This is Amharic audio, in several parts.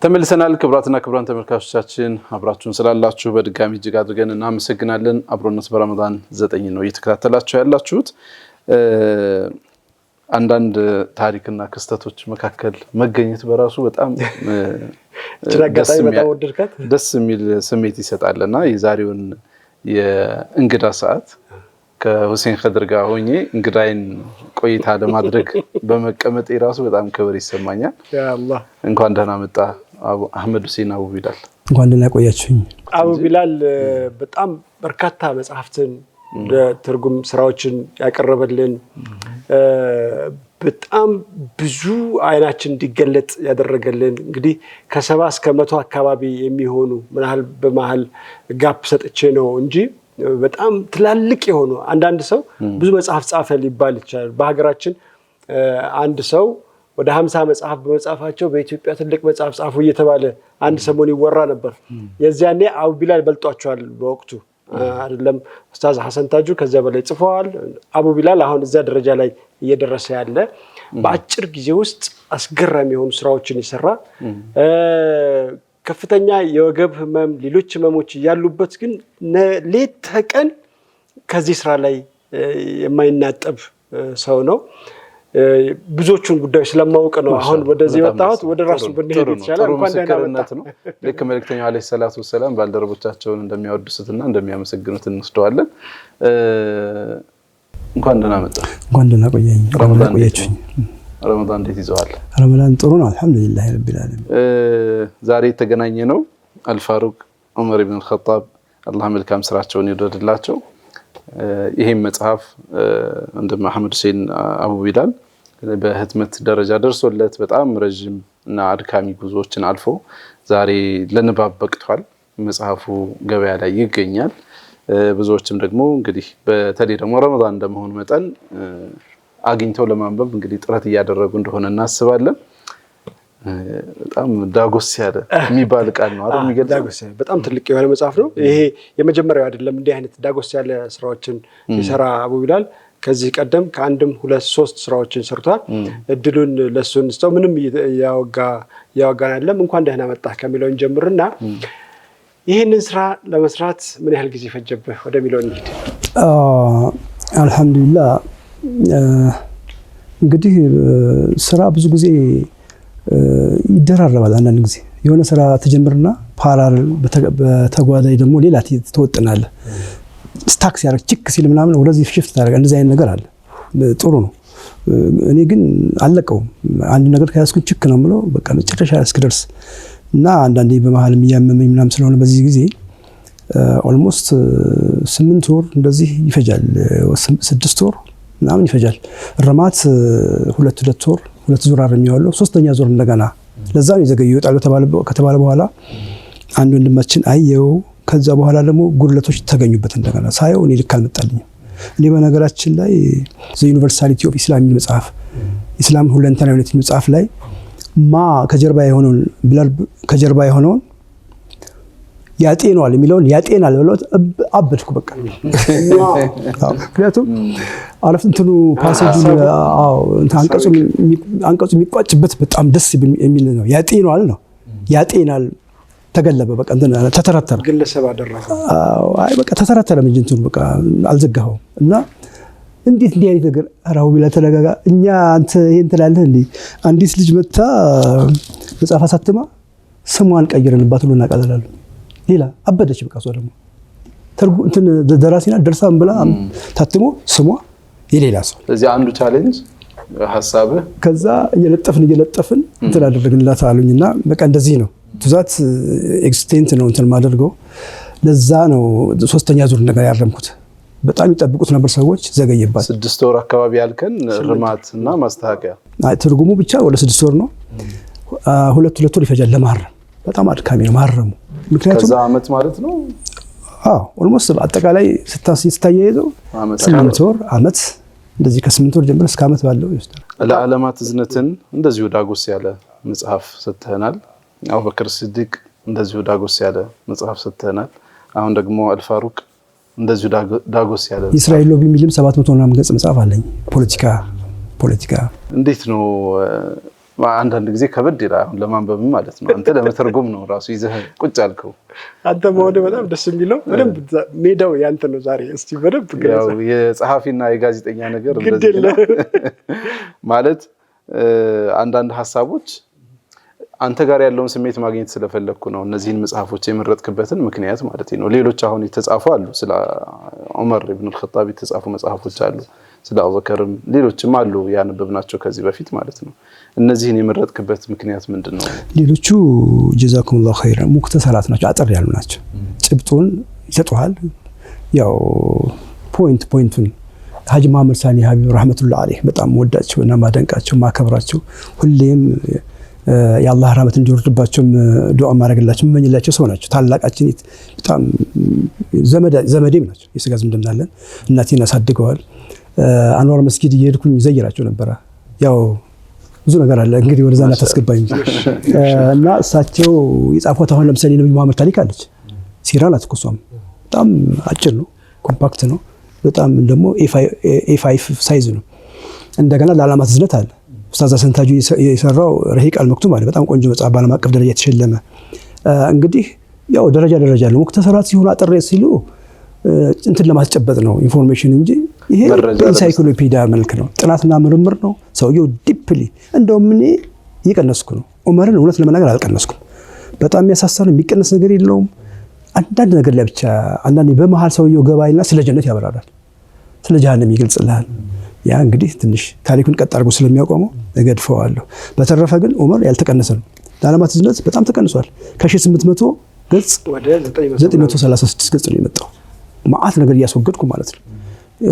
ተመልሰናል። ክብራትና ክብራን ተመልካቾቻችን አብራችሁን ስላላችሁ በድጋሚ እጅግ አድርገን እናመሰግናለን። አብሮነት በረመዳን 9 ነው እየተከታተላችሁ ያላችሁት። አንዳንድ ታሪክና ክስተቶች መካከል መገኘት በራሱ በጣም ደስ የሚል ስሜት ይሰጣልና የዛሬውን የእንግዳ ሰዓት ከሁሴን ኸድር ጋር ሆኜ እንግዳይን ቆይታ ለማድረግ በመቀመጥ ራሱ በጣም ክብር ይሰማኛል። ያአላህ እንኳን ደህና መጣ አህመድ ሁሴን አቡ ቢላል። እንኳን ደህና ቆያችሁኝ። አቡ ቢላል በጣም በርካታ መጽሐፍትን ትርጉም ስራዎችን ያቀረበልን በጣም ብዙ አይናችን እንዲገለጥ ያደረገልን እንግዲህ ከ70 እስከ 100 አካባቢ የሚሆኑ ምናል በመሃል ጋፕ ሰጥቼ ነው እንጂ በጣም ትላልቅ የሆኑ አንዳንድ ሰው ብዙ መጽሐፍ ጻፈ ሊባል ይችላል። በሀገራችን አንድ ሰው ወደ 50 መጽሐፍ በመጻፋቸው በኢትዮጵያ ትልቅ መጽሐፍ ጻፉ እየተባለ አንድ ሰሞን ይወራ ነበር። የዚያኔ አቡ ቢላል በልጧቸዋል በወቅቱ አይደለም። ኡስታዝ ሐሰን ታጁ ከዛ በላይ ጽፈዋል። አቡ ቢላል አሁን እዛ ደረጃ ላይ እየደረሰ ያለ በአጭር ጊዜ ውስጥ አስገራሚ የሆኑ ስራዎችን ይሰራ ከፍተኛ የወገብ ህመም ሌሎች ህመሞች ያሉበት ግን ሌት ተቀን ከዚህ ስራ ላይ የማይናጠብ ሰው ነው። ብዙዎቹን ጉዳዮች ስለማውቅ ነው አሁን ወደዚህ መጣሁት። ወደ ራሱ ብንሄድ ይችላል። እንኳን ደህና መጣ ነው። ልክ መልእክተኛው አለይሂ ሰላቱ ወሰለም ባልደረቦቻቸውን እንደሚያወድሱትና እንደሚያመሰግኑት እንስደዋለን። እንኳን ደህና መጣ። እንኳን ደህና ቆየኝ። ረመዳን እንዴት ይዘዋል? ረመዳን ጥሩ ነው አልহামዱሊላህ ረቢል ዓለሚን። ዛሬ የተገናኘ ነው አልፋሩቅ ዑመር ኢብኑ አልኸጣብ አላህ መልካም ስራቸውን ይወደድላቸው። ይሄም መጽሐፍ እንደ መሐመድ ሁሴን አቡ ቢላል በህትመት ደረጃ ደርሶለት በጣም ረጅም እና አድካሚ ጉዞዎችን አልፎ ዛሬ ለንባብ በቅቷል። መጽሐፉ ገበያ ላይ ይገኛል። ብዙዎችም ደግሞ እንግዲህ በተለይ ደግሞ ረመዳን እንደመሆኑ መጠን አግኝተው ለማንበብ እንግዲህ ጥረት እያደረጉ እንደሆነ እናስባለን። በጣም ዳጎስ ያለ የሚባል ቃል ነው አይደል? የሚገልጽ ዳጎስ ያለ በጣም ትልቅ የሆነ መጽሐፍ ነው። ይሄ የመጀመሪያው አይደለም እንዲህ አይነት ዳጎስ ያለ ስራዎችን ይሰራ አቡ ቢላል። ከዚህ ቀደም ከአንድም 2-3 ስራዎችን ሰርቷል። እድሉን ለሱ እንስተው ምንም ያወጋን አይደለም። እንኳን ደህና መጣ ከሚለውን ጀምርና ይሄንን ስራ ለመስራት ምን ያህል ጊዜ ፈጀብህ ወደሚለው እንሂድ። አልহামዱሊላህ እንግዲህ ስራ ብዙ ጊዜ ይደራረባል። አንዳንድ ጊዜ የሆነ ስራ ተጀምርና ፓራል በተጓዳይ ደግሞ ሌላ ትወጥናለህ። ስታክስ ያረክ ቺክ ሲል ምናምን ወደዚህ ሽፍት ታደርጋለህ። እንደዚህ አይነት ነገር አለ። ጥሩ ነው። እኔ ግን አለቀውም። አንድ ነገር ከያዝኩ ቺክ ነው የምለው በቃ መጨረሻ እስክደርስ እና አንዳንዴ በመሃልም ያመመኝ ምናምን ስለሆነ በዚህ ጊዜ ኦልሞስት 8 ወር እንደዚህ ይፈጃል። 6 ወር ምናምን ይፈጃል። ረማት 2 ወር 2 ዙር አረሚያለሁ። 3ኛ ዙር እንደገና ለዛ ነው የዘገየው ይወጣል ከተባለ በኋላ አንድ ወንድማችን አየው። ከዛ በኋላ ደግሞ ጉድለቶች ተገኙበት። እንደገና ሳየው እኔ ልክ አልመጣልኝም። እኔ በነገራችን ላይ ዘ ዩኒቨርሳሊቲ ኦፍ ኢስላም መጽሐፍ ኢስላም ሁለንተናዊነት መጽሐፍ ላይ ከጀርባ የሆነውን ቢላል ከጀርባ የሆነውን ያጤናል የሚለውን ያጤናል ብሎት አበድኩ በቃ። ምክንያቱም አለፍንተኑ ፓሴጁ አንቀጹ የሚቋጭበት በጣም ደስ የሚል ነው። ያጤናል ነው ያጤናል ተገለበ በቃ እንትና ተተረተረ ግለሰብ አደረገው። አይ በቃ ተተረተረ እንጂ እንትኑ በቃ አልዘጋኸው እና እንዴት እንዲህ አይነት ነገር አራው ቢላ ተረጋጋ። እኛ አንተ ይሄን ትላለህ እንዴ? አንዲት ልጅ መጣ መጽሐፍ አሳትማ ስሟን ቀይረንባት ነው እናቀለላለን። ሌላ አበደች በቃ ሰው ደግሞ ተርጉ እንትን ደራሲና ደርሳም ብላ ታትሞ ስሟ የሌላ ሰው። ስለዚህ አንዱ ቻሌንጅ ሐሳብህ ከዛ እየለጠፍን እንትን አደረግንላት አሉኝና በቃ እንደዚህ ነው ትዛት ኤክስቴንት ነው እንትን ማደርገው። ለዛ ነው 3ኛ ዙር ነገር ያረምኩት። በጣም ይጠብቁት ነበር ሰዎች። ዘገየባት 6 ወር አካባቢ ያልከን ርማትና ማስተካከያ ትርጉሙ ብቻ ወደ 6 ወር ነው። 2 ወር ይፈጃል ለማረም። በጣም አድካሚ ነው ማረሙ። ምክንያቱም ከዛ አመት ማለት ነው። ኦልሞስት አጠቃላይ ስታያይዘው 8 ወር አመት እንደዚህ ከ8 ወር ጀምሮ እስከ አመት ባለው ይወስዳል። ለዓለማት እዝነትን እንደዚሁ ዳጎስ ያለ መጽሐፍ ሰጥተናል። አቡበክር ሲዲቅ እንደዚሁ ዳጎስ ያለ መጽሐፍ ሰጥተናል። አሁን ደግሞ አልፋሩቅ እንደዚሁ ዳጎስ ያለ እስራኤል ሎቢ የሚልም 700 ምናምን ገጽ መጽሐፍ አለኝ። ፖለቲካ ፖለቲካ እንዴት ነው? አንዳንድ ጊዜ ከበድ ይላል አሁን ለማንበብም ማለት ነው። አንተ ለመተርጎም ነው ራሱ ይዘህ ቁጭ አልከው። አንተ መሆን በጣም ደስ የሚለው በደንብ ሜዳው ያንተ ነው ዛሬ። እስቲ በደንብ ያው የጸሐፊና የጋዜጠኛ ነገር እንደዚህ ነው ማለት አንዳንድ ሐሳቦች አንተ ጋር ያለውን ስሜት ማግኘት ስለፈለኩ ነው እነዚህን መጽሐፎች የመረጥክበትን ምክንያት ማለት ነው። ሌሎች አሁን የተጻፉ አሉ፣ ስለ ዑመር ኢብኑ አልኸጣብ የተጻፉ መጽሐፎች አሉ፣ ስለ አቡበከርም ሌሎችም አሉ ያነበብናቸው ከዚህ በፊት ማለት ነው። እነዚህን የመረጥክበት ምክንያት ምንድነው? ሌሎቹ ጀዛኩሙላሁ ኸይራን ሙክተሰራት ናቸው፣ አጠር ያሉ ናቸው። ጭብጡን ይሰጡሃል። ያው ፖይንቱን ሀጂ መሐመድ ሳኒ ሀቢብ ረህመቱላህ አለይህ በጣም ወዳቸው እና ማደንቃቸው ማከብራቸው ሁሌም የአላህ ረህመት እንዲወርድባቸው ዱዓ ማድረግላቸው መመኝላቸው ሰው ናቸው። ታላቃችን በጣም ዘመዴም ናቸው። የስጋ ዝምድና አለን። እናቴን አሳድገዋል። አንዋር መስጊድ እየሄድኩኝ ዘይራቸው ነበረ። ያው ብዙ ነገር አለ እንግዲህ ወደዛ እናታስገባኝ እና እሳቸው የጻፏት አሁን ለምሳሌ ነብዩ መሐመድ ታሪክ አለች። ሲራ ናት። እሷም በጣም አጭር ነው፣ ኮምፓክት ነው። በጣም ደግሞ ኤ5 ሳይዝ ነው። እንደገና ለዓላማት ዝነት አለ። ኡስታዝ ሐሰን ታጁ የሰራው ረሂቅ አልመክቱም አለ። በጣም ቆንጆ መጽሐፍ በዓለም አቀፍ ደረጃ የተሸለመ። እንግዲህ ያው ደረጃ አለ። ሙክተሰራት ሲሆኑ አጠር ሲሉ እንትን ለማስጨበጥ ነው ኢንፎርሜሽን እንጂ ይሄ ኢንሳይክሎፒዲያ መልክ ነው። ጥናትና ምርምር ነው። ሰውየው ዲፕሊ እንደውም እኔ እየቀነስኩ ነው። ዑመርን እውነት ለመናገር አልቀነስኩም። በጣም የሚያሳሳው የሚቀነስ ነገር የለውም። አንዳንድ ነገር ላይ ብቻ አንዳንዴ በመሃል ሰውየው ገባይና ስለ ጀነት ያበራራል፣ ስለ ጀሃነም ይገልጽልሃል። ያ እንግዲህ ትንሽ ታሪኩን ቀጥ አድርጎ ስለሚያቆመው እገድፈዋለሁ። በተረፈ ግን ዑመር ያልተቀነሰ ነው። ለዓለማት ዝነት በጣም ተቀንሷል። ከ1800 ገጽ ወደ 936 ገጽ ነው የመጣው። ማአት ነገር እያስወገድኩ ማለት ነው።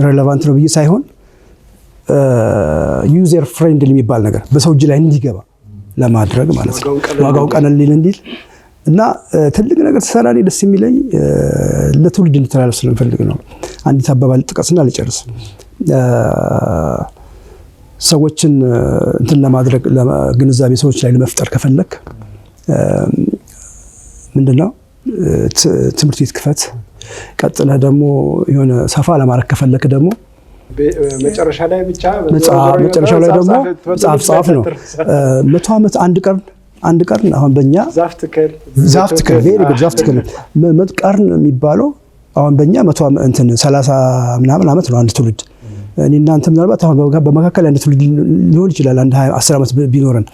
ሬሌቫንት ነው ብዬ ሳይሆን ዩዘር ፍሬንድሊ የሚባል ነገር በሰው እጅ ላይ እንዲገባ ለማድረግ ማለት ነው። ዋጋው ቀለል እንዲል እና ትልቅ ነገር ተሰራ። ደስ የሚለኝ ለትውልድ እንድትላለፍ ስለምፈልግ ነው። አንዲት አባባል ጥቀስና ልጨርስ። ሰዎችን እንትን ለማድረግ ግንዛቤ ሰዎች ላይ ለመፍጠር ከፈለክ ምንድነው ትምህርት ቤት ክፈት። ቀጥለህ ደግሞ የሆነ ሰፋ ለማድረግ ከፈለክ ደግሞ መጨረሻ ላይ ብቻ መጨረሻው ላይ ደግሞ ጻፍ ነው። 100 ዓመት አንድ ቀርን አሁን በእኛ ዛፍ ትከል ቀርን የሚባለው አሁን በእኛ 100 እንትን 30 ምናምን ዓመት ነው አንድ ትውልድ። እኔ እናንተ ምናልባት አሁን በመካከል አንድ ትውልድ ሊሆን ይችላል። አንድ 10 ዓመት ቢኖረን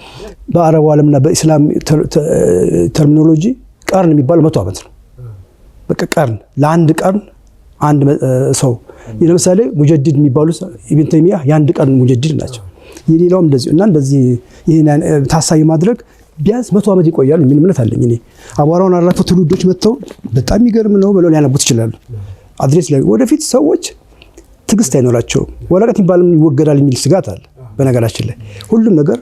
በአረቡ ዓለምና በእስላም ተርሚኖሎጂ ቀርን የሚባለው 100 ዓመት ነው። በቃ ቀርን ለአንድ ቀርን አንድ ሰው ለምሳሌ ሙጀዲድ የሚባሉት ኢብን ተይሚያ የአንድ ቀርን ሙጀዲድ ናቸው። የሌላውም እንደዚህ እና እንደዚህ ይሄን ታሳቢ ማድረግ ቢያንስ 100 ዓመት ይቆያሉ ምን እምነት አለኝ እኔ። አቧራውን አራግፈው ትውልዶች መጥተው በጣም የሚገርም ነው ብለው ሊያነቡት ይችላሉ። አድሬስ ላይ ወደፊት ሰዎች ትግስት አይኖራቸውም። ወረቀት የሚባልም ይወገዳል የሚል ስጋት አለ። በነገራችን ላይ ሁሉም ነገር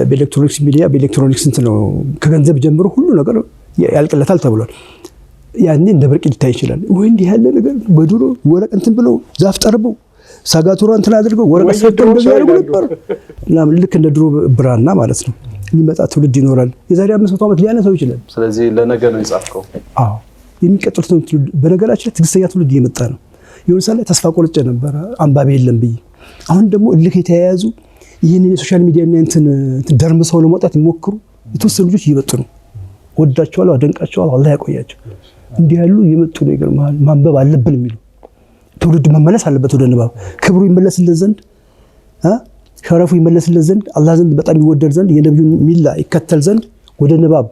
በኤሌክትሮኒክስ ሚዲያ በኤሌክትሮኒክስ እንትን ነው ከገንዘብ ጀምሮ ሁሉ ነገር ያልቅለታል ተብሏል። ያኔ እንደ ብርቅ ሊታይ ይችላል ወይ እንዲህ ያለ ነገር በድሮ ወረቀት እንትን ብለው ዛፍ ጠርበው ሳጋቱራ እንትን አድርገው ወረቀት ሰጥተው እንደዚህ ያደርጉ ነበር። ልክ እንደ ድሮ ብራና ማለት ነው። የሚመጣ ትውልድ ይኖራል። የዛሬ 500 ዓመት ሊያነሳው ይችላል። ስለዚህ ለነገ ነው የጻፍከው? አዎ የሚቀጥሉት ትውልድ በነገራችን ላይ ትግስተኛ ትውልድ እየመጣ ነው። የሆነ ሰዓት ላይ ተስፋ ቆርጬ ነበረ አንባቢ የለም ብዬ። አሁን ደግሞ እልክ የተያያዙ ይህንን የሶሻል ሚዲያ እና እንትን ደርምሰው ለመውጣት የሚሞክሩ የተወሰኑ ልጆች እየመጡ ነው። ወዳቸዋለሁ፣ አደንቃቸዋለሁ። አላህ ያቆያቸው። እንዲህ ያሉ እየመጡ ነው። ይገርምሃል። ማንበብ አለብን የሚሉ ትውልድ መመለስ አለበት ወደ ንባብ። ክብሩ ይመለስለት ዘንድ ሸረፉ ይመለስለት ዘንድ አላህ ዘንድ በጣም ይወደድ ዘንድ የነብዩን ሚላ ይከተል ዘንድ ወደ ንባብ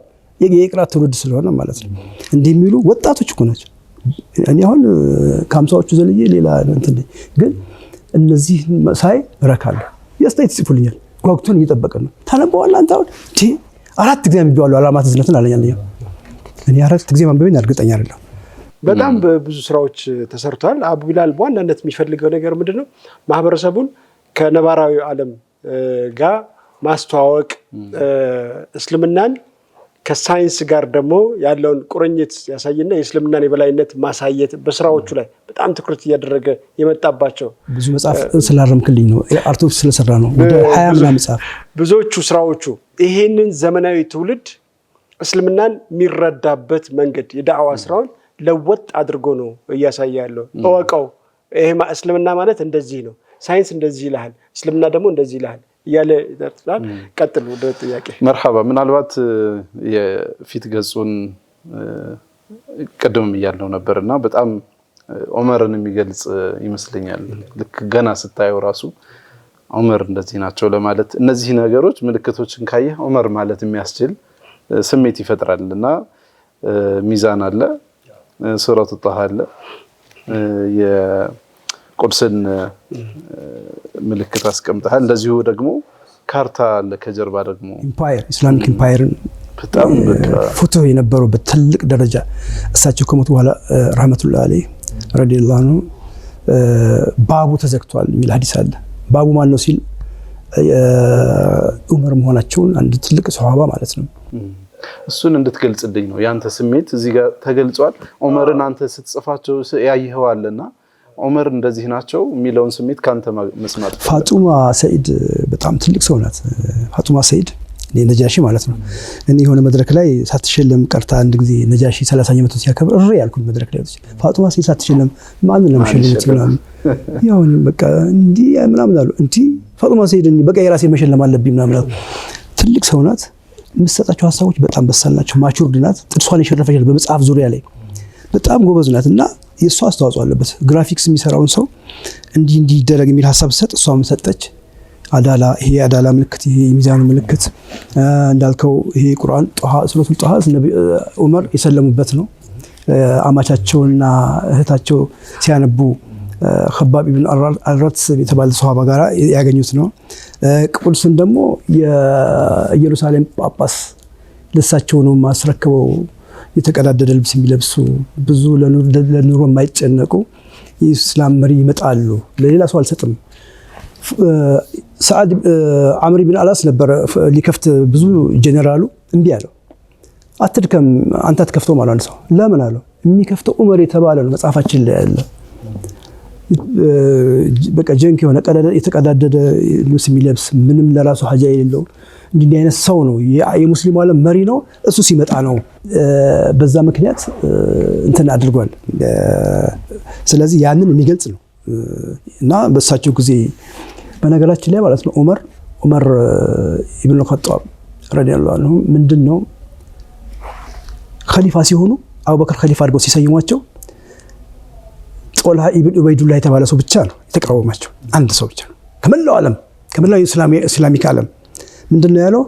የቅራት ትውልድ ስለሆነ ማለት ነው። እንዲህ የሚሉ ወጣቶች እኮ ናቸው። እኔ አሁን ከ50ዎቹ ዘልዬ ሌላ እንትን ግን እነዚህ ሳይ እረካለሁ። ያስተያየት ይጽፉልኛል። ጓጉቶን እየጠበቀን ነው። ታነበዋለህ አንተ አሁን 4 ጊዜ አንብቤዋለሁ ዓላማት ዝነትን አለኝ። እኔ 4 ጊዜ ማንበቤን እርግጠኛ አይደለም። በጣም ብዙ ስራዎች ተሰርቷል። አቡ ቢላል በዋናነት የሚፈልገው ነገር ምንድነው? ማህበረሰቡን ከነባራዊ ዓለም ጋር ማስተዋወቅ፣ እስልምናን ከሳይንስ ጋር ደግሞ ያለውን ቁርኝት ያሳይና የእስልምናን የበላይነት ማሳየት በስራዎቹ ላይ በጣም ትኩረት እያደረገ የመጣባቸው ብዙ መጽሐፍ ስላረምክልኝ ነው። አርቶች ስለሰራ ነው። ወደ 20 ምናምን መጽሐፍ ብዙዎቹ ስራዎቹ ይሄንን ዘመናዊ ትውልድ እስልምናን የሚረዳበት መንገድ የዳዕዋ ስራውን ለወጥ አድርጎ ነው እያሳየ ያለው። እወቀው፣ ይሄ እስልምና ማለት እንደዚህ ነው፣ ሳይንስ እንደዚህ ይላል፣ እስልምና ደግሞ እንደዚህ ይላል እያለ ይደርሳል። ቀጥል ወደ ጥያቄ። መርሐባ። ምናልባት የፊት ገጹን ቀደም እያለው ነበርና በጣም ዑመርን የሚገልጽ ይመስለኛል። ልክ ገና ስታየው ራሱ ዑመር እንደዚህ ናቸው ለማለት እነዚህ ነገሮች ምልክቶችን ካየህ ዑመር ማለት የሚያስችል ስሜት ይፈጥራልና ሚዛን አለ፣ ሱረቱ ጣሃ አለ፣ የቁድስን ምልክት አስቀምጠሃል። እንደዚሁ ደግሞ ካርታ አለ ከጀርባ ደግሞ ኢምፓየር ኢስላሚክ ኢምፓየርን በጣም ፍትህ የነበሩበት ትልቅ ደረጃ እሳቸው ከሞቱ በኋላ ረህመቱላህ አለይህ ረዲየላሁ ዐንሁ ባቡ ተዘግቷል የሚል ሐዲስ አለ። ባቡ ማን ነው ሲል ዑመር መሆናቸውን አንድ ትልቅ ሷሃባ ማለት ነው። እሱን እንድትገልጽልኝ ነው። ያንተ ስሜት እዚህ ጋር ተገልጿል። ዑመርን አንተ ስትጽፋቸው ያይኸዋልና ዑመር እንደዚህ ናቸው የሚለውን ስሜት ካንተ መስማት። ፋጡማ ሰዒድ በጣም ትልቅ ሰው ናት። ፋጡማ ሰዒድ ነጃሺ ማለት ነው። እኔ የሆነ መድረክ ላይ ሳትሸለም ቀርታ አንድ ጊዜ ነጃሺ 30ኛ ዓመት ሲያከብር እሪ ያልኩት መድረክ ላይ ፋጡማ ሰዒድ ሳትሸለም ማን ነው መሸለምት ምናምን ያው በቃ እንዲ ምናምን አሉ። እንዲ ፋጡማ ሰዒድ በቃ የራሴ መሸለም አለብኝ ምናምን አሉ። ትልቅ ሰው ናት። የምትሰጣቸው ሀሳቦች በጣም በሳል ናቸው። ማቹርድ ናት። ጥርሷን የሸረፈች በመጽሐፍ ዙሪያ ላይ በጣም ጎበዝ ናት እና የእሷ አስተዋጽኦ አለበት። ግራፊክስ የሚሰራውን ሰው እንዲህ ይደረግ የሚል ሀሳብ ሰጥ እሷም ሰጠች። አዳላ ይሄ አዳላ ምልክት ይሄ የሚዛኑ ምልክት እንዳልከው ይሄ ቁርአን ሱረቱል ጣሃ ዑመር የሰለሙበት ነው። አማቻቸውና እህታቸው ሲያነቡ ኸባብ ኢብኑ አልረት የተባለ ሷሃባ ጋር ያገኙት ነው። ቁድስን ደግሞ የኢየሩሳሌም ጳጳስ ለሳቸው ነው ማስረከበው። የተቀዳደደ ልብስ የሚለብሱ ብዙ ለኑሮ የማይጨነቁ የኢስላም መሪ ይመጣሉ። ለሌላ ሰው አልሰጥም። ሰዓድ አምር ብን አላስ ነበር ሊከፍት ብዙ ጀነራሉ እምቢ አለው። አትድከም አንተ አትከፍተው ማለት ነው። ሰው ለምን አለው? የሚከፍተው ዑመር የተባለ ነው መጽሐፋችን ላይ ያለ። በቃ ጀንክ የሆነ የተቀዳደደ ልብስ የሚለብስ ምንም ለራሱ ሀጃ የሌለው እንዲህ አይነት ሰው ነው። የሙስሊሙ ዓለም መሪ ነው። እሱ ሲመጣ ነው በዛ ምክንያት እንትን አድርጓል። ስለዚህ ያንን የሚገልጽ ነው እና በሳቸው ጊዜ በነገራችን ላይ ማለት ነው ዑመር ኢብኑ ኸጣብ ረዲየላሁ ዐንሁ ምንድነው ኸሊፋ ሲሆኑ አቡበከር ኸሊፋ አድርገው ሲሰይሟቸው ጦልሃ ኢብኑ ዑበይዱላህ የተባለ ሰው ብቻ ነው የተቃወማቸው። አንድ ሰው ብቻ ነው ከመላው ዓለም ከመላው ኢስላሚክ ዓለም ምንድነው ያለው?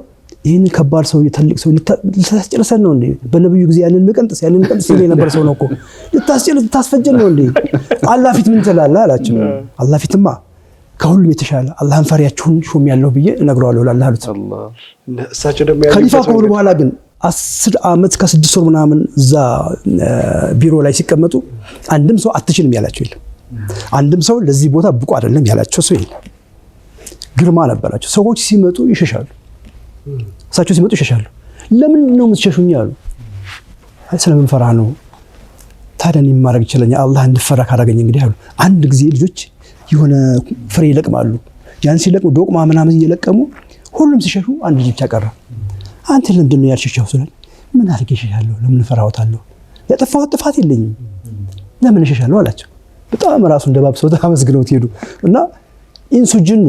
ይሄን ከባድ ሰው ትልቅ ሰው ልታስጨርሰን ነው እንዴ? በነብዩ ጊዜ ያንን መቀንጠስ ሲል የነበረ ሰው ነው እኮ ልታስፈጀን ነው እንዴ? አላህ ፊት ምን ትላለህ አላቸው። አላህ ፊትማ ከሁሉም የተሻለ አላህን ፈሪያችሁን ሾም ያለው ብዬ እነግረዋለሁ ለአላህ አሉት። እሳቸው ደግሞ ኸሊፋ ከሆኑ በኋላ ግን 10 ዓመት ከ6 ወር ምናምን እዛ ቢሮ ላይ ሲቀመጡ አንድም ሰው አትችልም ያላቸው የለም። አንድም ሰው ለዚህ ቦታ ብቁ አይደለም ያላቸው ሰው የለም። ግርማ ነበራቸው። ሰዎች ሲመጡ ይሸሻሉ። እሳቸው ሲመጡ ይሸሻሉ። ለምን ነው የምትሸሹኝ አሉ። አይ ስለምንፈራ ነው። ታዲያ እኔ ማድረግ ይችላል አላህ እንድፈራ ካደረገኝ እንግዲህ አሉ። አንድ ጊዜ ልጆች የሆነ ፍሬ ይለቅማሉ። ያን ሲለቅሙ ዶቅማ ምናምን እየለቀሙ ሁሉም ሲሸሹ አንድ ልጅ ብቻ ቀረ። አንተ ለምንድን ነው ያልሸሻው ስለ ምን አድርጌ እሸሻለሁ? ለምን ፈራውታለሁ? ያጠፋሁት ጥፋት የለኝም ለምን እሸሻለሁ አላቸው። በጣም ራሱ እንደባብሰው ተመስግነውት ሄዱ እና ኢንሱ ጅኑ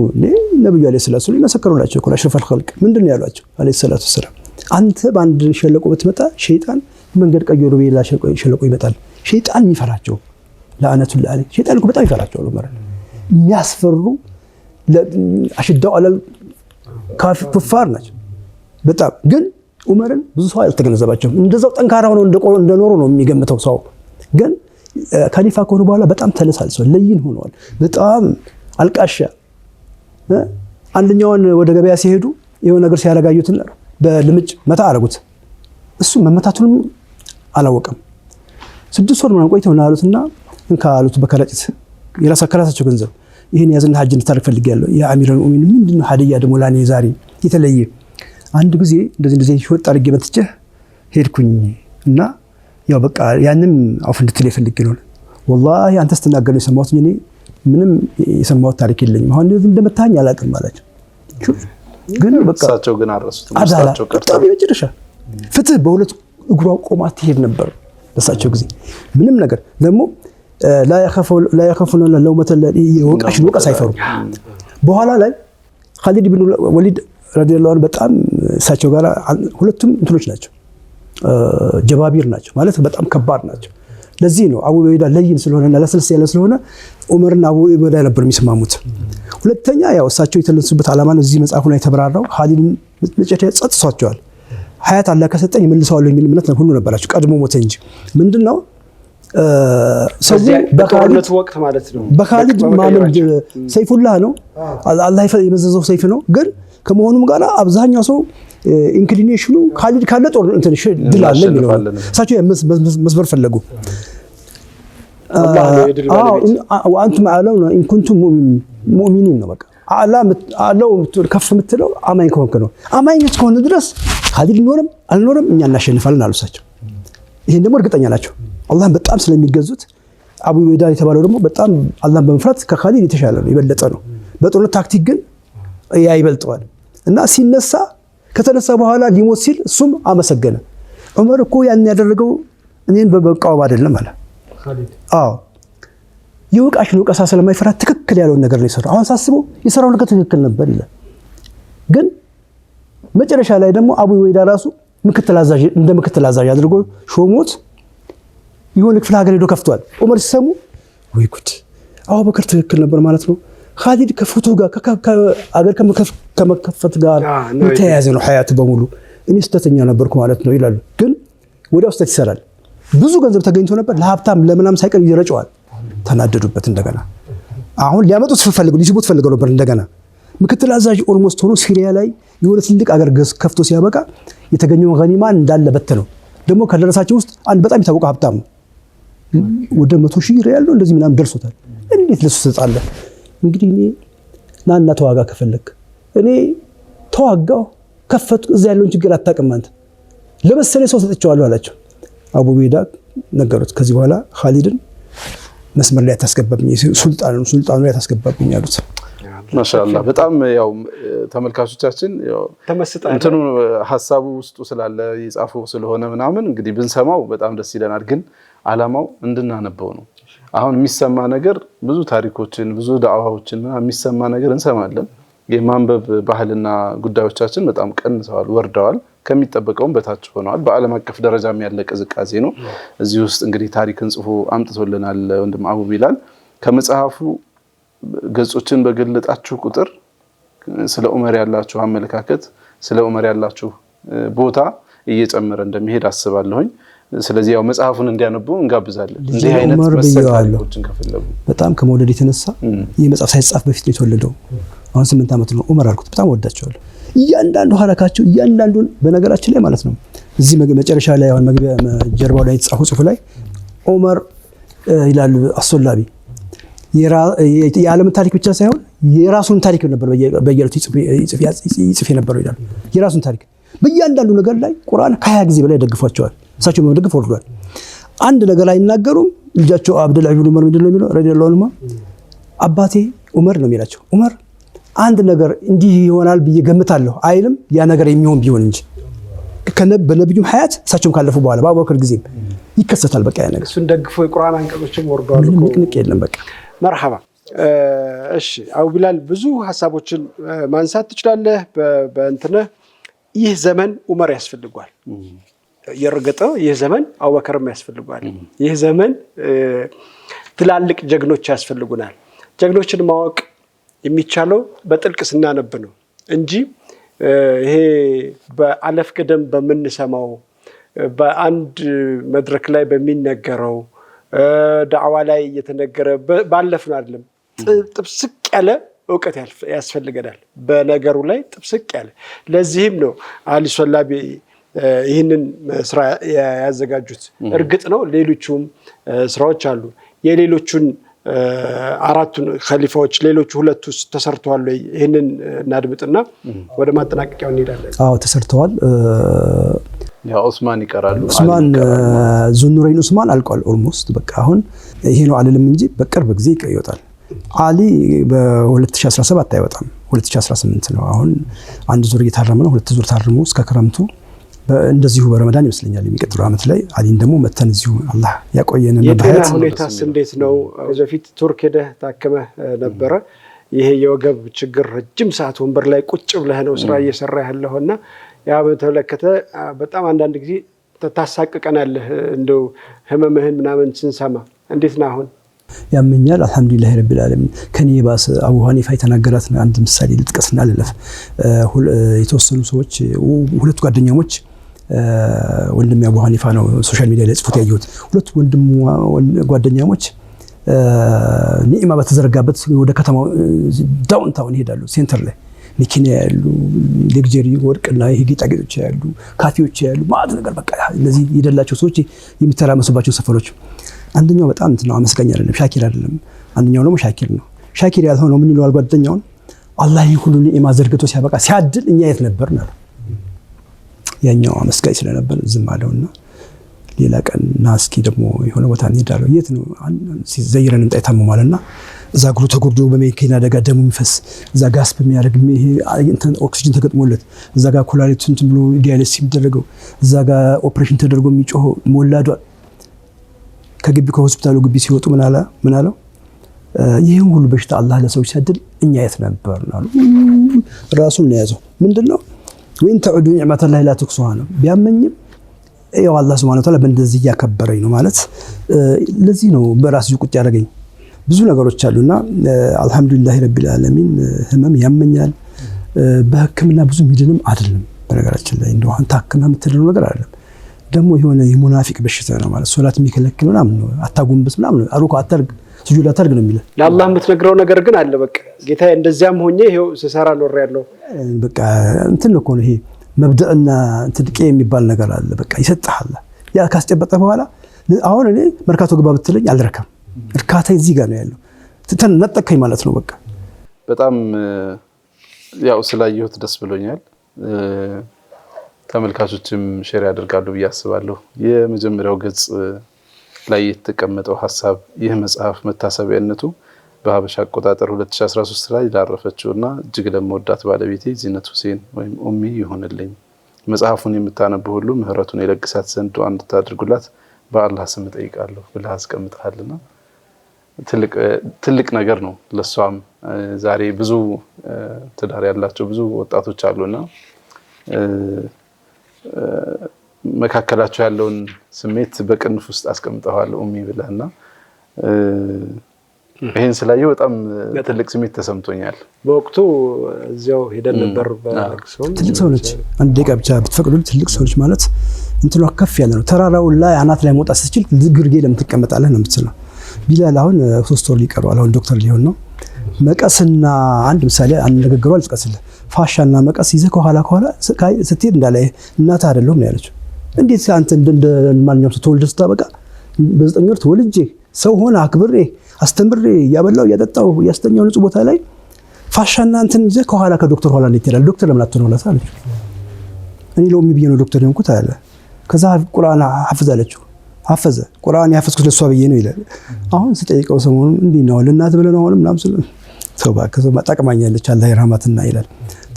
ነብዩ አለይሂ ሰላቱ ወሰለም መሰከሩላቸው እኮ አሽረፈል ኸልቅ ምንድነው ያሏቸው አለይሂ ሰላቱ ወሰለም አንተ በአንድ ሸለቆ ብትመጣ ሸይጣን መንገድ ቀይሮ በሌላ ሸለቆ ይመጣል። ሸይጣን የሚፈራቸው ለአነቱላህ አለይሂ ሸይጣን እኮ በጣም ይፈራቸው ዑመር የሚያስፈሩ አሽዳው አለል ኩፋር ናቸው በጣም ግን ዑመርን ብዙ ሰው አልተገነዘባቸውም። እንደዛው ጠንካራ ሆነው እንደኖሩ ነው የሚገምተው ሰው። ግን ኸሊፋ ከሆኑ በኋላ በጣም ተለሳልሰው ለይን ሆነዋል። በጣም አልቃሻ አንደኛውን ወደ ገበያ ሲሄዱ የሆነ ነገር ሲያረጋዩትና በልምጭ መታ አረጉት። እሱ መመታቱንም አላወቀም። 6 ወር ምናምን ቆይተው አሉትና እንካ አሉት በከረጢት የራሳቸው ገንዘብ ይሄን ያዝና ሐጅ እንድታደርግ ፈልጌያለሁ ያ አሚረል ሙእሚኒን ምንድነው ሀዲያ ደግሞ ላኔ ዛሬ የተለየ አንድ ጊዜ እንደዚህ ይወጣ አድርጌ መጥቼ ሄድኩኝ እና ያው በቃ ያንንም አፍ እንድትል ፈልጌ ነው ወላሂ አንተ ስትናገር የሰማሁት እኔ ምንም የሰማሁት ታሪክ የለኝም። አሁን እንደመታኝ አላውቅም ማለት ግን በቃ እሳቸው ግን አረሱት እሳቸው ቀርተው በመጨረሻ ፍትህ በሁለት እግሯ ቆማ ትሄድ ነበር። በሳቸው ጊዜ ምንም ነገር ደግሞ لا يخافون لومة ወቃሽ ወቀስ አይፈሩም። በኋላ ላይ ኻሊድ ኢብኑ ወሊድ ረዲየላሁ ዐንሁ በጣም እሳቸው ጋር ሁለቱም እንትኖች ናቸው ጀባቢር ናቸው ማለት በጣም ከባድ ናቸው። ለዚህ ነው አቡ ዑበይዳ ለይን ስለሆነና ለስልስ ያለ ስለሆነ ዑመርና አቡ ዑበይዳ ነበር የሚስማሙት። ሁለተኛ ያው እሳቸው የተነሱበት ዓላማን እዚህ መጽሐፉ ላይ ተብራራው ኻሊድን መጨረሻ ጸጥቷቸዋል። ሀያት አላህ ከሰጠኝ መልሰዋለሁ የሚል እምነት ሁሉ ነበራቸው ቀድሞ ሞተ እንጂ ምንድነው ሰው በኻሊድ ወቅት ማለት ነው በኻሊድ ማመድ ሰይፉላህ ነው አላህ የመዘዘው ሰይፍ ነው። ግን ከመሆኑም ጋር አብዛኛው ሰው ኢንክሊኔሽኑ ኻሊድ ካለ ጦር እንትን ድል አለ የሚለው እሳቸው መስበር ፈለጉ። ወአንቱም አለው ኢን ኩንቱም ሙእሚኒን ነው በቃ አላህ ከፍ የምትለው አማኝ ከሆንክ ነው። አማኝ እስከሆነ ድረስ ኻሊድ ኖርም አልኖርም እኛ እናሸንፋለን አሉ እሳቸው። ይሄን ደግሞ እርግጠኛ ናቸው አላህን በጣም ስለሚገዙት። አቡ ዑበይዳ የተባለው ደግሞ በጣም አላህን በመፍራት ከኻሊድ የተሻለ ነው የበለጠ ነው። በጦርነት ታክቲክ ግን ያ ይበልጠዋል እና ሲነሳ ከተነሳ በኋላ ሊሞት ሲል እሱም አመሰገነ። ዑመር እኮ ያን ያደረገው እኔን በመቃወም አይደለም አለ ኻሊድ። አዎ የወቃሽን ወቀሳ ስለማይፈራ ትክክል ያለውን ነገር ነው የሰራው። አሁን ሳስበው የሰራው ነገር ትክክል ነበር ይላል። ግን መጨረሻ ላይ ደግሞ አቡ ዑበይዳ ራሱ ምክትል አዛዥ አድርጎ ሾሞት የሆነ ክፍለ ሀገር ሄዶ ከፍቷል። ዑመር ሲሰሙ ወይ ጉድ አቡበክር ትክክል ነበር ማለት ነው። ኻሊድ ከፉቱ ጋር ከአገር ከመከፈት ጋር የተያያዘ ነው ሀያት በሙሉ እኔ ስተተኛ ነበርኩ ማለት ነው ይላሉ። ግን ወዲያው ስተት ይሰራል። ብዙ ገንዘብ ተገኝቶ ነበር ለሀብታም ለምናም ሳይቀር ይረጨዋል። ተናደዱበት። እንደገና አሁን ሊያመጡት ፈልገው ሊስቡት ፈልገው ነበር። እንደገና ምክትል አዛዥ ኦልሞስት ሆኖ ሲሪያ ላይ የሆነ ትልቅ አገር ከፍቶ ሲያበቃ የተገኘው ገኒማ እንዳለ በተነው። ደግሞ ከደረሳቸው ውስጥ አንድ በጣም የታወቀ ሀብታም ነው ወደ 100,000 ሪያል ነው እንደዚህ ምናምን ደርሶታል። እንዴት ለሱ ተጣለ? እንግዲህ እኔ ናና ተዋጋ ከፈለክ እኔ ተዋጋው ከፈትኩ እዛ ያለውን ችግር አታውቅም አንተ ለበሰለ ሰው ሰጥቻለሁ አላቸው። አቡ ዑበይዳ ነገሩት ከዚህ በኋላ ኻሊድን መስመር ላይ ታስገባብኝ ሱልጣኑ ላይ ታስገባብኝ አሉት። ማሻአላህ በጣም ያው ተመልካቾቻችን ያው እንትኑ ሐሳቡ ውስጡ ስላለ ይጻፈው ስለሆነ ምናምን እንግዲህ ብንሰማው በጣም ደስ ይለናል። ግን ዓላማው እንድናነበው ነው። አሁን የሚሰማ ነገር ብዙ ታሪኮችን ብዙ ዳዕዋዎችን የሚሰማ ነገር እንሰማለን። የማንበብ ባህልና ጉዳዮቻችን በጣም ቀንሰዋል፣ ወርደዋል፣ ከሚጠበቀውም በታች ሆነዋል። በዓለም አቀፍ ደረጃም ያለ ቅዝቃዜ ነው። እዚህ ውስጥ እንግዲህ ታሪክን ጽፎ አምጥቶልናል ወንድም አቡ ቢላል። ከመጽሐፉ ገጾችን በገለጣችሁ ቁጥር ስለ ዑመር ያላችሁ አመለካከት ስለ ዑመር ያላችሁ ቦታ እየጨመረ እንደሚሄድ አስባለሁኝ። ስለዚህ ያው መጽሐፉን እንዲያነቡ እንጋብዛለን። እንዲህ አይነት መሰካሪዎችን ከፈለጉ በጣም ከመውደድ የተነሳ ይህ መጽሐፍ ሳይጻፍ በፊት ነው የተወለደው። አሁን 8 ዓመት ነው ዑመር አልኩት። በጣም ወዳቸዋለሁ። እያንዳንዱ ሐረካቸው እያንዳንዱን በነገራችን ላይ ማለት ነው እዚህ መጨረሻ ላይ አሁን መግቢያ ጀርባው ላይ የተጻፈው ጽሑፍ ላይ ዑመር ይላሉ አሶላቢ የዓለም ታሪክ ብቻ ሳይሆን የራሱን ታሪክ ነበር በየለቱ ይጽፍ የነበረው ይላሉ። የራሱን ታሪክ በእያንዳንዱ ነገር ላይ ቁርአን ከ20 ጊዜ በላይ ደግፏቸዋል። እሳቸው በመደገፍ ወርዷል። አንድ ነገር አይናገሩም። ልጃቸው አብዱላህ ኢብኑ ዑመር ምንድነው የሚለው ረዲየላሁ ዐንሁ አባቴ ዑመር ነው የሚላቸው። ዑመር አንድ ነገር እንዲህ ይሆናል ብዬ ገምታለሁ አይልም፣ ያ ነገር የሚሆን ቢሆን እንጂ በነብዩም ሐያት እሳቸውም ካለፉ በኋላ በአቡበክር ጊዜም ይከሰታል። በቃ ያ ነገር እሱን ደግፎ የቁርአን አንቀጾችም ወርዷል እኮ ንቅንቅ የለም። በቃ መርሐባ። እሺ አቡ ቢላል ብዙ ሐሳቦችን ማንሳት ትችላለህ። በእንትነ ይህ ዘመን ዑመር ያስፈልጓል የረገጠ ይህ ዘመን አቡበክርም ያስፈልጓል። ይህ ዘመን ትላልቅ ጀግኖች ያስፈልጉናል። ጀግኖችን ማወቅ የሚቻለው በጥልቅ ስናነብ ነው እንጂ ይሄ በአለፍ ቀደም በምንሰማው በአንድ መድረክ ላይ በሚነገረው ዳዕዋ ላይ እየተነገረ ባለፍ ነው አይደለም። ጥብስቅ ያለ እውቀት ያስፈልገናል በነገሩ ላይ ጥብስቅ ያለ። ለዚህም ነው አሊ ሶላቢ ይህንን ስራ ያዘጋጁት። እርግጥ ነው ሌሎቹም ስራዎች አሉ። የሌሎቹን አራቱን ኸሊፋዎች ሌሎቹ ሁለቱ ተሰርተዋል። ይህንን እናድምጥና ወደ ማጠናቀቂያው እንሄዳለን። አዎ ተሰርተዋል። ያ ዑስማን ይቀራሉ። ዑስማን ዙኑረይን ዑስማን አልቋል ኦልሞስት። በቃ አሁን ይሄ ነው አልልም እንጂ በቅርብ ጊዜ ይወጣል። አሊ በ2017 አይወጣም፣ 2018 ነው። አሁን አንድ ዙር እየታረመ ነው። ሁለት ዙር ታርሞ እስከ ክረምቱ እንደዚሁ በረመዳን ይመስለኛል የሚቀጥለው ዓመት ላይ አሊን ደግሞ መተን እዚሁ አላህ ያቆየን። የጤና ሁኔታስ እንዴት ነው? በፊት ቱርክ ሄደህ ታከመህ ነበረ። ይሄ የወገብ ችግር ረጅም ሰዓት ወንበር ላይ ቁጭ ብለህ ነው ስራ እየሰራ ያለውና ያ በተመለከተ በጣም አንዳንድ ጊዜ ታሳቅቀናለህ እንደው ህመምህን ምናምን ስንሰማ። እንዴት ነው አሁን? ያመኛል አልহামዱሊላህ ረቢል ዓለሚን። ከኔ ባስ አቡ ሐኒፋ የተናገራት አንድ ምሳሌ ልጥቀስና ልለፍ። የተወሰኑ ሰዎች ሁለት ጓደኛሞች ወንድም አቡ ሐኒፋ ነው ሶሻል ሚዲያ ላይ ጽፎት ያየሁት። ሁለት ወንድም ጓደኛሞች ኒዕማ በተዘረጋበት ወደ ከተማው ዳውንታውን ይሄዳሉ። ሴንተር ላይ መኪና ያሉ ሌክጀሪ ወርቅና ይሄ ጌጣጌጦች ያሉ ካፌዎች ያሉ ማለት ነገር በቃ እነዚህ የደላቸው ሰዎች የሚተራመሱባቸው ሰፈሮች። አንደኛው በጣም እንትን ነው አመስጋኝ አይደለም ሻኪር አይደለም። አንደኛው ደግሞ ሻኪር ነው። ሻኪር ያልሆነው ምን ይለዋል ጓደኛውን? አላህ ሁሉ ኒዕማ ዘርግቶ ሲያበቃ ሲያድል እኛ የት ነበርን አለ። ያኛው አመስጋኝ ስለነበር ዝም አለውና ሌላ ቀን ናስኪ ደግሞ የሆነ ቦታ እንሄዳለን። የት ነው? ሲዘይረን እንጣ ይታመማልና እዛ እግሩ ተጎድቶ በመኪና አደጋ ደሙ የሚፈስ እዛ ጋስፕ የሚያደርግ ይሄ እንትን ኦክሲጅን ተገጥሞለት እዛ ጋር ኩላሊቱ እንትን ብሎ ዲያሊሲስ የሚደረገው እዛ ጋር ኦፕሬሽን ተደርጎ የሚጮኸው ሞላዷ ከግቢ ከሆስፒታሉ ግቢ ሲወጡ ምን አለው? ይሄን ሁሉ በሽታ አላህ ለሰዎች ሲያድል እኛ የት ነበርን አሉ። ራሱን ነው ያዘው። ምንድነው ወይን ተዑዱ ኒዕመተላሂ ላ ትክሱሃ ነው። ቢያመኝም ያው አላህ ሱብሓነሁ ወተዓላ በእንደዚህ ያከበረኝ ነው ማለት ለዚህ ነው በራሱ ቁጭ ያደረገኝ። ብዙ ነገሮች አሉና አልহামዱሊላህ ረቢል ዓለሚን። ህመም ያመኛል። በህክምና ብዙ ሚድንም አይደለም በነገራችን ላይ እንደው አንተ ታክመህ የምትድነው ነገር አይደለም። ደግሞ የሆነ የሙናፊቅ በሽታ ነው ማለት ሶላት የሚከለክል ምናምን ነው። አታጎንብስ ምናምን ነው። አሩኩ አታርግ ስጁድ አታርግ ነው የሚለው። ለአላህ የምትነግረው ነገር ግን አለ። በቃ ጌታዬ እንደዚያም ሆኜ ይሄው ስሰራ ኖር ያለው በቃ እንትን ነው እኮ ነው ይሄ መብደእና ትድቄ የሚባል ነገር አለ። በቃ ይሰጣል። ያ ካስጨበጠ በኋላ አሁን እኔ መርካቶ ግባ ብትለኝ አልረካም። እርካታ እዚህ ጋር ነው ያለው። ተነጠቀኝ ማለት ነው። በቃ በጣም ያው ስላየሁት ደስ ብሎኛል። ተመልካቾችም ሼር ያደርጋሉ ብዬ አስባለሁ። የመጀመሪያው ገጽ ላይ የተቀመጠው ሐሳብ ይህ መጽሐፍ መታሰቢያነቱ በሀበሻ አቆጣጠር 2013 ላይ ላረፈችውና እጅግ ለምወዳት ባለቤቴ ዚነት ሁሴን ወይም ኡሚ ይሆንልኝ። መጽሐፉን የምታነቡ ሁሉ ምህረቱን የለግሳት ዘንድ ዱዓ እንድታደርጉላት በአላህ ስም ጠይቃለሁ ብለህ አስቀምጠሃልና ትልቅ ነገር ነው ለሷም። ዛሬ ብዙ ትዳር ያላቸው ብዙ ወጣቶች አሉና መካከላቸው ያለውን ስሜት በቅንፍ ውስጥ አስቀምጠዋል ኡሚ ብለህና ይሄን ስላየው በጣም ትልቅ ስሜት ተሰምቶኛል። በወቅቱ እዚያው ሄደን ነበር በለቅሶም። ትልቅ ሰው ነች። አንድ ደቂቃ ብቻ ብትፈቅዱልኝ ትልቅ ሰው ነች ማለት እንትሏ ከፍ ያለ ነው። ተራራው ላይ አናት ላይ መውጣት ስትችል ግርጌ ለምን ትቀመጣለህ ነው የምትለው። ቢላል አሁን 3 ወር ሊቀረዋል። አሁን ዶክተር ሊሆን ነው። መቀስና አንድ ምሳሌ አንነገገሩ አልጥቀስልህ። ፋሻና መቀስ ይዘህ ከኋላ ስትሄድ እንዳለ እናትህ አይደለም ነው ያለችው። እንዴት አንተ እንደ ማንኛውም ሰው ተወልደህ ስታበቃ በ9 ወር ተወልጄ ሰው ሆነ አክብሬ አስተምሬ ያበላው ያጠጣው ያስተኛው ንጹህ ቦታ ላይ ፋሻና እንትን ይዘህ ከኋላ ከዶክተር ኋላ እንዴት ይላል? ዶክተር ለምን አትሆንላት አለች። እኔ ለኡሚ ብዬ ነው ዶክተር የሆንኩት አለ። ከዛ ቁርአን ሐፈዘ ቁርአን ያፈዝኩት ለሷ ብዬ ነው ይላል። አሁን ስጠይቀው ሰሞኑን እንዴ ነው ለእናትህ ብለህ ነው አሁን ምናምን ስለ ተባከዘ ማጣቀማኛለች አላህ ይራማትና ይላል።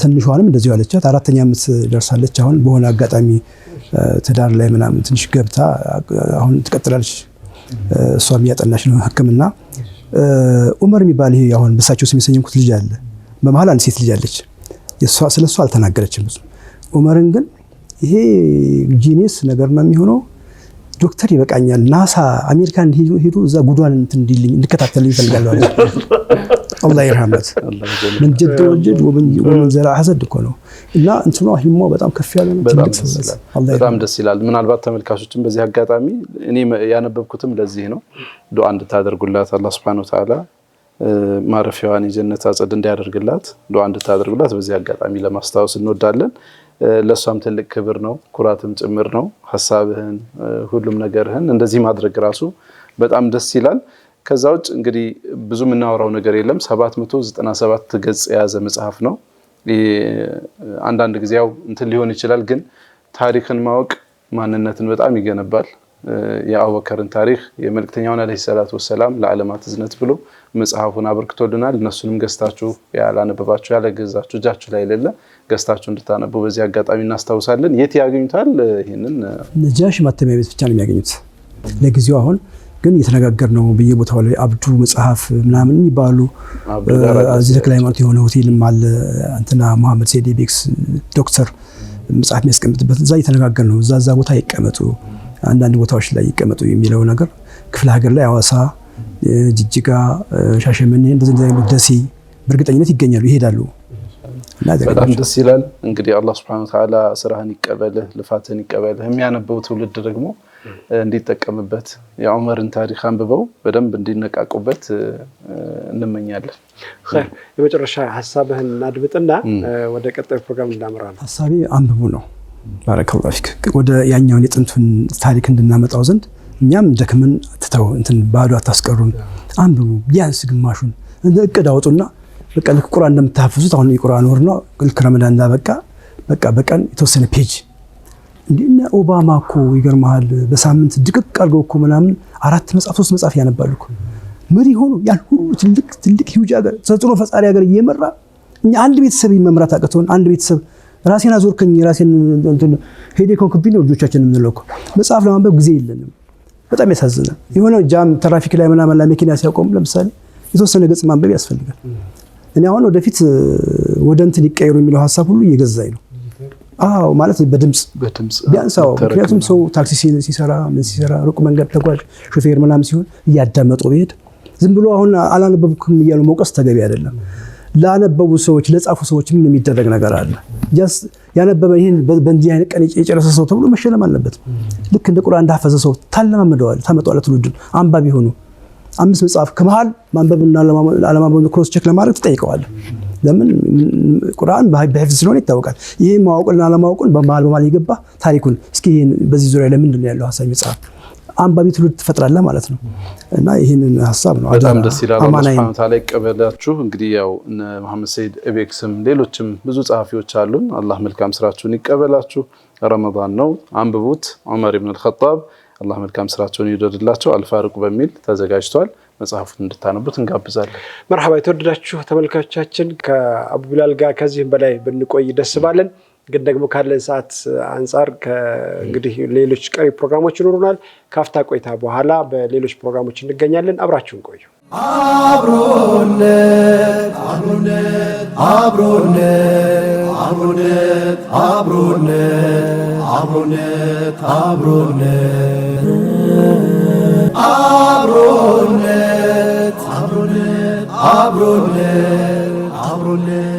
ትንሿንም እንደዚሁ አለቻት። 4ኛ ዓመት ደርሳለች። አሁን በሆነ አጋጣሚ ትዳር ላይ ምናምን ትንሽ ገብታ አሁን ትቀጥላለች። እሷም ያጠናች ነው ህክምና። ዑመር የሚባል ይሄ አሁን በሳቸው ስም የሰየምኩት ልጅ አለ። በመሃል አንድ ሴት ልጅ አለች። ስለሷ አልተናገረችም ብዙ። ዑመርን ግን ይሄ ጂኒስ ነገር ነው የሚሆነው። ዶክተር ይበቃኛል፣ ናሳ አሜሪካን ሄዶ እዛ ጉዷን እንትን እንዲልኝ እንድከታተልኝ ይፈልጋለሁ አለ። አላህ ይርሐመት። ምን ጀደ ወጀድ ወምን ዘራ ሐሰድ እኮ ነው። እና እንትኑ ሂሞ በጣም ከፍ ያለ ነው። በጣም ደስ ይላል። ምናልባት ተመልካቾችን በዚህ አጋጣሚ እኔ ያነበብኩትም ለዚህ ነው። ዱዓ እንድታደርጉላት አላህ Subhanahu Wa Ta'ala ማረፊያዋን የጀነት አጸድ እንዲያደርግላት ዱዓ እንድታደርጉላት በዚህ አጋጣሚ ለማስታወስ እንወዳለን። ለሷም ትልቅ ክብር ነው፣ ኩራትም ጭምር ነው። ሐሳብህን ሁሉም ነገርህን እንደዚህ ማድረግ ራሱ በጣም ደስ ይላል። ከዛ ውጭ እንግዲህ ብዙ የምናወራው ነገር የለም። 797 ገጽ የያዘ መጽሐፍ ነው። አንዳንድ ጊዜ ያው እንትን ሊሆን ይችላል፣ ግን ታሪክን ማወቅ ማንነትን በጣም ይገነባል። የአቡበከርን ታሪክ የመልእክተኛውን አለይሂ ሰላቱ ወሰላም ለዓለማት እዝነት ብሎ መጽሐፉን አበርክቶልናል። እነሱንም ገዝታችሁ ያላነበባችሁ ያለገዛችሁ እጃችሁ ላይ የሌለ ገዝታችሁ እንድታነቡ በዚህ አጋጣሚ እናስታውሳለን። የት ያገኙታል? ይሄንን ነጃሺ ማተሚያ ቤት ብቻ ነው የሚያገኙት ለጊዜው። አሁን ግን እየተነጋገር ነው በየቦታው ላይ አብዱ መጽሐፍ ምናምን የሚባሉ እዚህ ተክለ ሃይማኖት የሆነ ሆቴልም አለ እንትና መሐመድ ሰይድ ቤክስ ዶክተር መጽሐፍ የሚያስቀምጥበት እዛ እየተነጋገር ነው። እዛ ቦታ ይቀመጡ አንዳንድ ቦታዎች ላይ ይቀመጡ የሚለው ነገር ክፍለ ሀገር ላይ አዋሳ፣ ጅጅጋ፣ ሻሸመኔ እንደዚህ አይነት ደሴ በእርግጠኝነት ይገኛሉ፣ ይሄዳሉ። በጣም ደስ ይላል። እንግዲህ አላህ Subhanahu Wa Ta'ala ስራህን ይቀበልህ፣ ልፋትህን ይቀበልህ። የሚያነበው ትውልድ ደግሞ እንዲጠቀምበት የዑመርን ታሪክ አንብበው በደንብ እንዲነቃቁበት እንመኛለን። የመጨረሻ ሐሳብህን እናድምጥና ወደ ቀጣዩ ፕሮግራም እናመራለን። ሐሳቤ አንብቡ ነው። ባረከላሁ ፊክ። ወደ ያኛውን የጥንቱን ታሪክ እንድናመጣው ዘንድ እኛም ደክመን ትተው እንትን ባዶ አታስቀሩን። አንብቡ፣ ቢያንስ ግማሹን እንደ እቅድ አውጡና በቃ ልክ ቁርአን እንደምታፈዙት አሁን የቁርአን ወር ነው ልክ ረመዳን እንዳበቃ በቃ በቀን የተወሰነ ፔጅ እንዴና ኦባማ እኮ ይገርማል በሳምንት ድቅቅ አድርገው እኮ ምናምን 4 መጽሐፍ 3 መጽሐፍ ያነባሉ እኮ መሪ ሆኖ ያን ሁሉ ትልቅ ሂውጅ ሀገር ተጽዕኖ ፈጣሪ ሀገር እየመራ እኛ አንድ ቤተሰብ መምራት አቅቶን አንድ ቤተሰብ ራሴን አዞርከኝ ራሴን እንትን ሄዴኮን ክብኝ ነው ልጆቻችን የምንለው እኮ መጽሐፍ ለማንበብ ጊዜ የለንም። በጣም ያሳዝናል። የሆነ ጃም ትራፊክ ላይ ምናምን ለመኪና ሲያቆም ለምሳሌ የተወሰነ ገጽ ማንበብ ያስፈልጋል። እኔ አሁን ወደፊት ወደ እንትን ይቀየሩ የሚለው ሐሳብ ሁሉ እየገዛኝ ነው። አዎ ማለት በድምጽ ቢያንስ አዎ። ምክንያቱም ሰው ታክሲ ሲሰራ ምን ሲሰራ ሩቅ መንገድ ተጓዥ ሾፌር ምናምን ሲሆን እያዳመጡ ቢሄድ ዝም ብሎ አሁን አላነበብኩም እያሉ መውቀስ ተገቢ አይደለም። ላነበቡ ሰዎች ለጻፉ ሰዎች ምን የሚደረግ ነገር አለ? ጀስት ያነበበ ይሄን በእንዲህ አይነት ቀን የጨረሰ ሰው ተብሎ መሸለም አለበት። ልክ እንደ ቁርአን እንዳፈዘ ሰው ታለማመደዋል ታመጣዋል። ትውልዱን አንባቢ ሆኖ 5 መጽሐፍ ከመሃል ማንበብና አለማንበብ ክሮስ ቼክ ለማድረግ ትጠይቀዋለህ። ለምን ቁርአን በህፍዝ ስለሆነ ይታወቃል። ይሄ ማወቅና አለማወቅን በመሃል ይገባ ታሪኩን እስኪ ይሄን በዚህ ዙሪያ ለምንድን ነው ያለው ሐሳብ መጽሐፍ አንባቢ ትውልድ ትፈጥራለህ ማለት ነው። እና ይሄንን ሐሳብ ነው በጣም ደስ ይላል። አላህ Subhanahu Wa Ta'ala ይቀበላችሁ። እንግዲህ ያው እነ መሐመድ ሰይድ ኤቤክስም ሌሎችም ብዙ ጸሐፊዎች አሉን። አላህ መልካም ስራችሁን ይቀበላችሁ። ረመዳን ነው፣ አንብቡት። ዑመር ኢብኑ አልኸጣብ አላህ መልካም ስራቸውን ይወደድላቸው። አልፋሩቅ በሚል ተዘጋጅቷል። መጽሐፉን እንድታነቡት እንጋብዛለን። መርሐባ። የተወደዳችሁ ተመልካቾቻችን ከአቡ ቢላል ጋር ከዚህም በላይ ብንቆይ ደስ ባለን፣ ግን ደግሞ ካለን ሰዓት አንፃር እንግዲህ ሌሎች ቀሪ ፕሮግራሞች ይኖሩናል። ካፍታ ቆይታ በኋላ በሌሎች ፕሮግራሞች እንገኛለን። አብራችሁን ቆዩ። አብሮነት አብሮነት አብሮነት አብሮነት አብሮነት አብሮነት አብሮነት አብሮነት አብሮነት አብሮነት